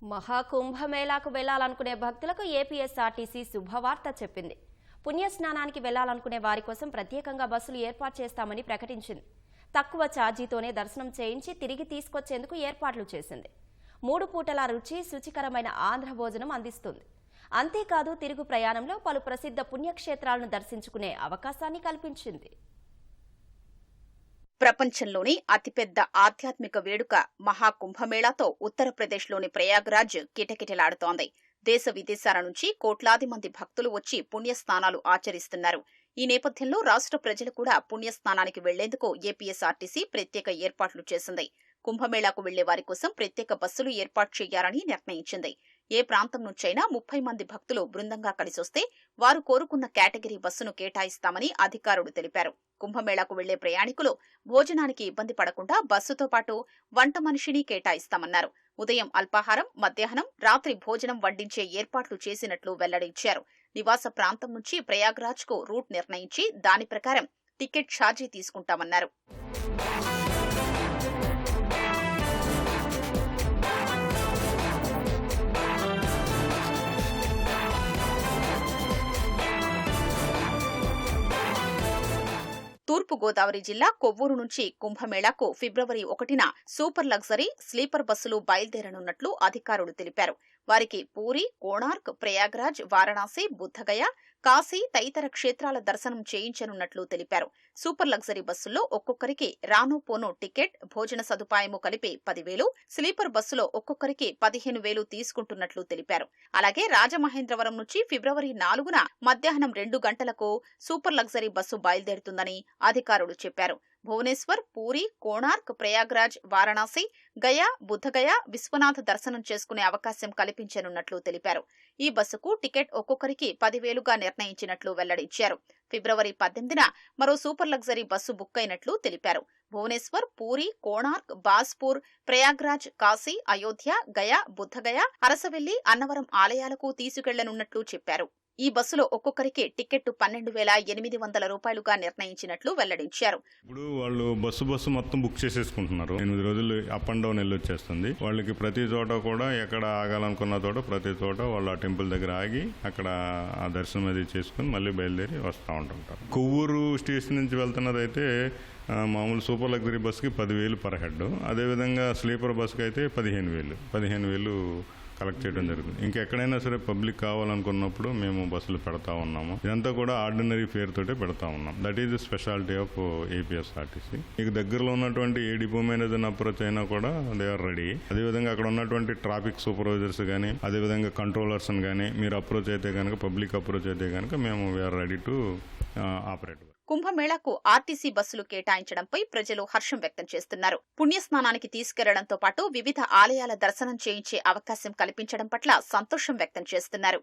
మహాకుంభమేళాకు వెళ్లాలనుకునే భక్తులకు ఏపీఎస్ఆర్టీసీ శుభవార్త చెప్పింది. పుణ్యస్నానానికి వెళ్లాలనుకునే వారి కోసం ప్రత్యేకంగా బస్సులు ఏర్పాటు చేస్తామని ప్రకటించింది. తక్కువ ఛార్జీతోనే దర్శనం చేయించి తిరిగి తీసుకొచ్చేందుకు ఏర్పాట్లు చేసింది. 3 పూటల రుచి శుచికరమైన ఆంధ్ర భోజనం అందిస్తుంది. అంతేకాదు తిరుగు ప్రయాణంలో పలు ప్రసిద్ధ పుణ్యక్షేత్రాలను దర్శించుకునే అవకాశాన్ని కల్పించింది. ప్రపంచంలోని అతిపెద్ద ఆధ్యాత్మిక వేడుక మహాకుంభమేళాతో ఉత్తరప్రదేశ్లోని ప్రయాగ్రాజ్ కిటకిటలాడుతోంది. దేశ విదేశాల నుంచి కోట్లాది మంది భక్తులు వచ్చి పుణ్యస్నానాలు ఆచరిస్తున్నారు. ఈ నేపథ్యంలో రాష్ట్ర ప్రజలు కూడా పుణ్యస్నానానికి వెళ్లేందుకు ఏపీఎస్ఆర్టీసీ ప్రత్యేక ఏర్పాట్లు చేసింది. కుంభమేళాకు వెళ్లే వారి కోసం ప్రత్యేక బస్సులు ఏర్పాటు చేయాలని నిర్ణయించింది. ఏ ప్రాంతం నుంచైనా 30 మంది భక్తులు బృందంగా కలిసొస్తే వారు కోరుకున్న కేటగిరీ బస్సును కేటాయిస్తామని అధికారులు తెలిపారు. కుంభమేళాకు వెళ్లే ప్రయాణికులు భోజనానికి ఇబ్బంది పడకుండా బస్సుతో పాటు వంట మనిషిని కేటాయిస్తామన్నారు. ఉదయం అల్పాహారం, మధ్యాహ్నం, రాత్రి భోజనం వడ్డించే ఏర్పాట్లు చేసినట్లు వెల్లడించారు. నివాస ప్రాంతం నుంచి ప్రయాగ్రాజ్ కు రూట్ నిర్ణయించి దాని ప్రకారం టికెట్ ఛార్జీ తీసుకుంటామన్నారు. తూర్పుగోదావరి జిల్లా కొవ్వూరు నుంచి కుంభమేళాకు ఫిబ్రవరి 1న సూపర్ లగ్జరీ స్లీపర్ బస్సులు బయలుదేరనున్నట్లు అధికారులు తెలిపారు. వారికి పూరి, కోణార్క్, ప్రయాగ్రాజ్, వారణాసి, బుద్ధగయ, కాశీ తదితర క్షేత్రాల దర్శనం చేయించనున్నట్లు తెలిపారు. సూపర్ లగ్జరీ బస్సుల్లో ఒక్కొక్కరికి రాను పోను టికెట్, భోజన సదుపాయము కలిపి 10,000, స్లీపర్ బస్సులో ఒక్కొక్కరికి 15,000 తీసుకుంటున్నట్లు తెలిపారు. అలాగే రాజమహేంద్రవరం నుంచి ఫిబ్రవరి 4న మధ్యాహ్నం 2 గంటలకు సూపర్ లగ్జరీ బస్సు బయలుదేరుతుందని అధికారులు చెప్పారు. భువనేశ్వర్, పూరి, కోణార్క్, ప్రయాగ్రాజ్, వారణాసి, గయా, బుద్ధగయ, విశ్వనాథ్ దర్శనం చేసుకునే అవకాశం కల్పించనున్నట్లు తెలిపారు. ఈ బస్సుకు టికెట్ ఒక్కొక్కరికి 10,000గా నిర్ణయించినట్లు వెల్లడించారు. ఫిబ్రవరి 18న మరో సూపర్ లగ్జరీ బస్సు బుక్ అయినట్లు తెలిపారు. భువనేశ్వర్, పూరి, కోణార్క్, బాస్పూర్, ప్రయాగ్రాజ్, కాశీ, అయోధ్య, గయా, బుద్ధగయ, అరసవెల్లి, అన్నవరం ఆలయాలకు తీసుకెళ్లనున్నట్లు చెప్పారు. ఈ బస్సులో ఒక్కొక్కరికి టికెట్ 12,800 రూపాయలుగా నిర్ణయించినట్లు వెల్లడించారు. ఇప్పుడు వాళ్ళు బస్సు మొత్తం బుక్ చేసేసుకుంటున్నారు. 8 రోజులు అప్ అండ్ డౌన్ వెళ్ళొచ్చేస్తుంది. వాళ్ళకి ప్రతి చోట కూడా ఎక్కడ ఆగాలనుకున్న చోట ప్రతి చోట వాళ్ళు ఆ టెంపుల్ దగ్గర ఆగి అక్కడ ఆ దర్శనం అది చేసుకుని మళ్ళీ బయలుదేరి వస్తూ ఉంటుంటారు. కొవ్వూరు స్టేషన్ నుంచి వెళ్తున్నదైతే మామూలు సూపర్ లగ్జరీ బస్సుకి 10,000 పర్ హెడ్. అదేవిధంగా స్లీపర్ బస్సుకి అయితే 15,000 కలెక్ట్ చేయడం జరుగుతుంది. ఇంకెక్కడైనా సరే పబ్లిక్ కావాలనుకున్నప్పుడు మేము బస్సులు పెడతా ఉన్నాము. ఇదంతా కూడా ఆర్డినరీ ఫేర్ తోటే పెడతా ఉన్నాం. That is the speciality of APSRTC. మీకు దగ్గరలో ఉన్నటువంటి ఏ డిపో మేనేజర్ అప్రోచ్ అయినా కూడా దే ఆర్ రెడీ. అదేవిధంగా అక్కడ ఉన్నటువంటి ట్రాఫిక్ సూపర్వైజర్స్ కానీ అదేవిధంగా కంట్రోలర్స్ కానీ మీరు అప్రోచ్ అయితే కనుక, పబ్లిక్ అప్రోచ్ అయితే కనుక మేము వీఆర్ రెడీ టు ఆపరేట్. కుంభమేళాకు ఆర్టీసీ బస్సులు కేటాయించడంపై ప్రజలు హర్షం వ్యక్తం చేస్తున్నారు. పుణ్యస్నానానికి తీసుకెళ్లడంతో పాటు వివిధ ఆలయాల దర్శనం చేయించే అవకాశం కల్పించడం పట్ల సంతోషం వ్యక్తం చేస్తున్నారు.